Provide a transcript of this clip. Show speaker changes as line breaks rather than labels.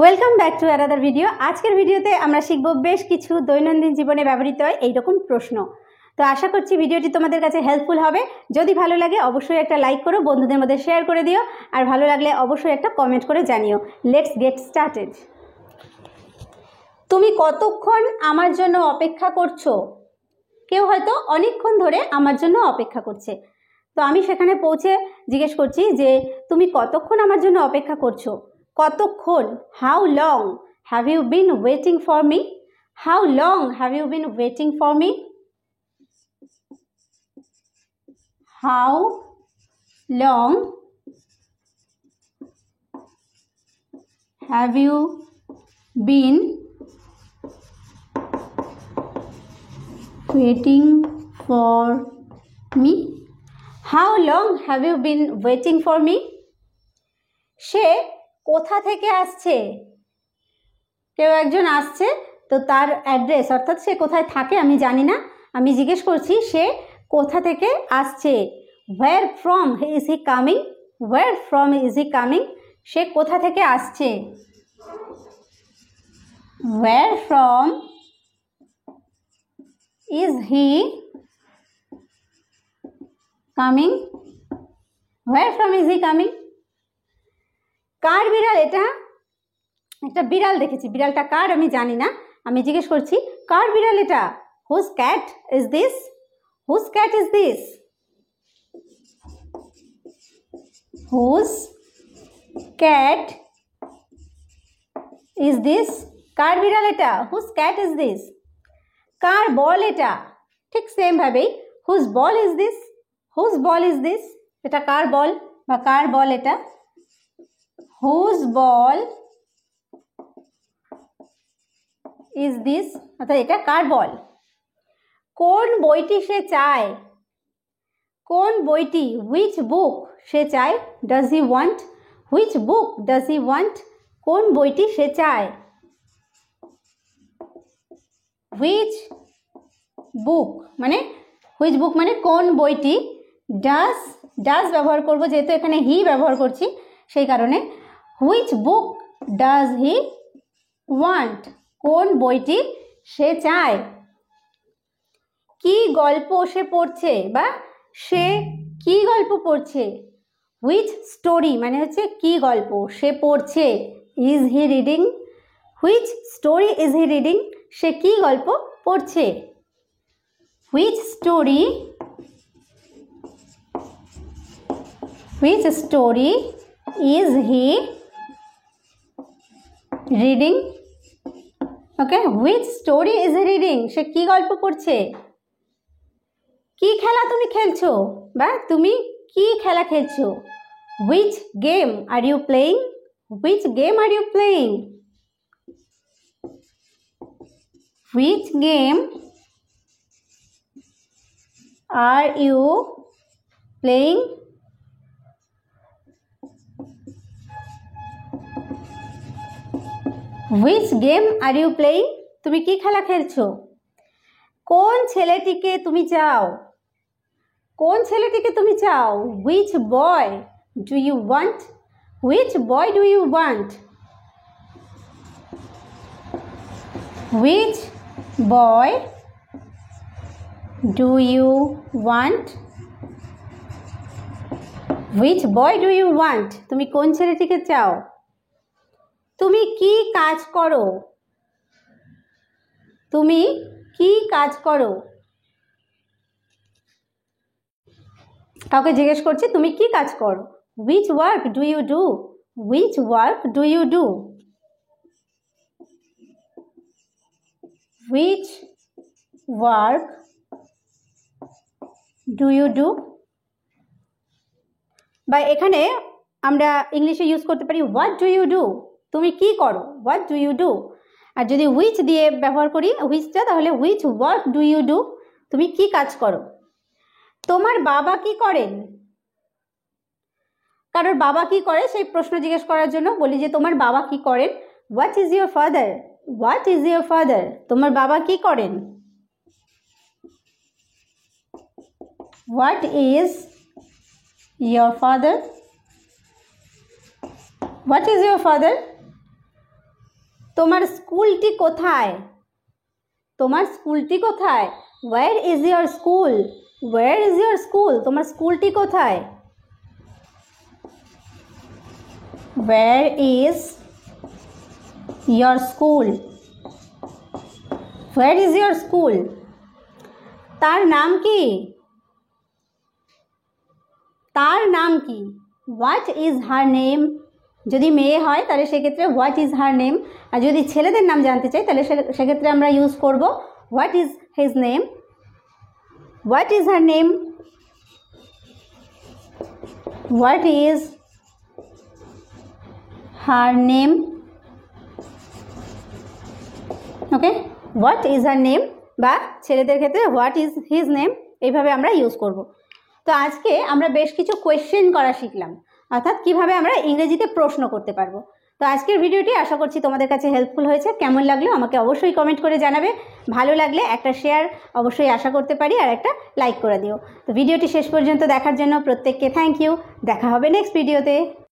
Welcome back to another video. আজকের ভিডিওতে আমরা শিখব বেশ কিছু দৈনন্দিন জীবনে ব্যবহৃত হয় এইরকম প্রশ্ন। তো আশা করছি ভিডিওটি তোমাদের কাছে হেল্পফুল হবে। যদি ভালো লাগে অবশ্যই একটা লাইক করো, বন্ধুদের মধ্যে শেয়ার করে দিও, আর ভালো লাগলে অবশ্যই একটা কমেন্ট করে জানিও। Let's get started. তুমি কতক্ষণ আমার জন্য অপেক্ষা করছো? কেউ হয়তো অনেকক্ষণ ধরে আমার জন্য অপেক্ষা করছে। তো আমি সেখানে পৌঁছে জিজ্ঞেস করছি যে তুমি কতক্ষণ আমার জন্য অপেক্ষা করছো? কতক্ষণ? How long have you been waiting for me? How long have you been waiting for me? How long have you been waiting for me? How long have you been waiting for me? সে কোথা থেকে আসছে? কেউ একজন আসছে, তো তার address অর্থাৎ সে কোথায় থাকে আমি জানি না, আমি জিজ্ঞেস করছি সে কোথা থেকে আসছে। where from is he coming? where from is he coming? সে কোথা থেকে আসছে? where from is he coming? where from is he coming? কার বিড়াল এটা? একটা বিড়াল দেখেছি, বিড়ালটা কার আমি জানি না, আমি জিজ্ঞেস করছি কার বিড়াল এটা? whose cat is this? whose cat is this? whose cat is this? কার বিড়াল এটা? whose cat is this? কার বল এটা? ঠিক সেম ভাবেই whose ball is this? whose ball is this? এটা কার বল বা কার বল এটা? whose ball is this? অর্থাৎ এটা কার বল? কোন বইটি সে চায়? কোন বইটি? which book সে চায়? does he want? which book does he want? কোন বইটি সে চায়? which book মানে which book মানে কোন বইটি। does ব্যবহার করব যেহেতু এখানে হি ব্যবহার করছি সেই কারণে। which book does he want? কোন বইটি সে চায়। কি গল্প সে পড়ছে বা সে কি গল্প পড়ছে? which story মানে হচ্ছে কি গল্প সে পড়ছে। is he reading? which story is he reading? সে কি গল্প পড়ছে। which story is he reading? okay, which story is he reading? সে কি গল্প পড়ছে। কি খেলা তুমি খেলছো বা তুমি কি খেলা খেলছো? which game are you playing? which game are you playing? which game are you playing? which game are you playing? তুমি কি খেলা খেলছো? কোন ছেলেটিকে তুমি চাও? কোন ছেলেটিকে তুমি চাও? which boy do you want? which boy do you want? which boy do you want? which boy do you want? তুমি কোন ছেলেটিকে চাও? তুমি কি কাজ করো? তুমি কি কাজ করো? কাউকে জিজ্ঞেস করছি তুমি কি কাজ করো। which work do you do? which work do you do? which work do you do? বা এখানে আমরা ইংলিশে ইউজ করতে পারি what do you do? তুমি কি করো? what do you do? আর যদি which দিয়ে ব্যবহার করি whichটা, তাহলে which work do you do? তুমি কি কাজ করো। তোমার বাবা কি করেন? কারোর বাবা কি করে সেই প্রশ্ন জিজ্ঞেস করার জন্য বলি যে তোমার বাবা কি করেন। what is your father? what is your father? তোমার বাবা কি করেন? what is your father? what is your father? তোমার স্কুলটি কোথায়? তোমার স্কুলটি কোথায়? Where is your school? Where is your school? তোমার স্কুলটি কোথায়? Where is your school? Where is your school? তার নাম কি? তার নাম কি? What is her name? যদি মেয়ে হয় তাহলে সেক্ষেত্রে হোয়াট ইজ হার নেম, আর যদি ছেলেদের নাম জানতে চাই তাহলে সেক্ষেত্রে আমরা ইউজ করব what is his name. What is her name? What is her name? Okay, what is her name, বা ছেলেদের ক্ষেত্রে হোয়াট ইজ হিজ নেম, এইভাবে আমরা ইউজ করব। তো আজকে আমরা বেশ কিছু কোয়েশ্চেন করা শিখলাম, অর্থাৎ কিভাবে আমরা ইংরেজিতে প্রশ্ন করতে পারবো। তো আজকের ভিডিওটি আশা করছি তোমাদের কাছে হেল্পফুল হয়েছে। কেমন লাগলো আমাকে অবশ্যই কমেন্ট করে জানাবে। ভালো লাগলে একটা শেয়ার অবশ্যই আশা করতে পারি, আর একটা লাইক করে দিও। তো ভিডিওটি শেষ পর্যন্ত দেখার জন্য প্রত্যেককে থ্যাংক ইউ। দেখা হবে নেক্সট ভিডিওতে।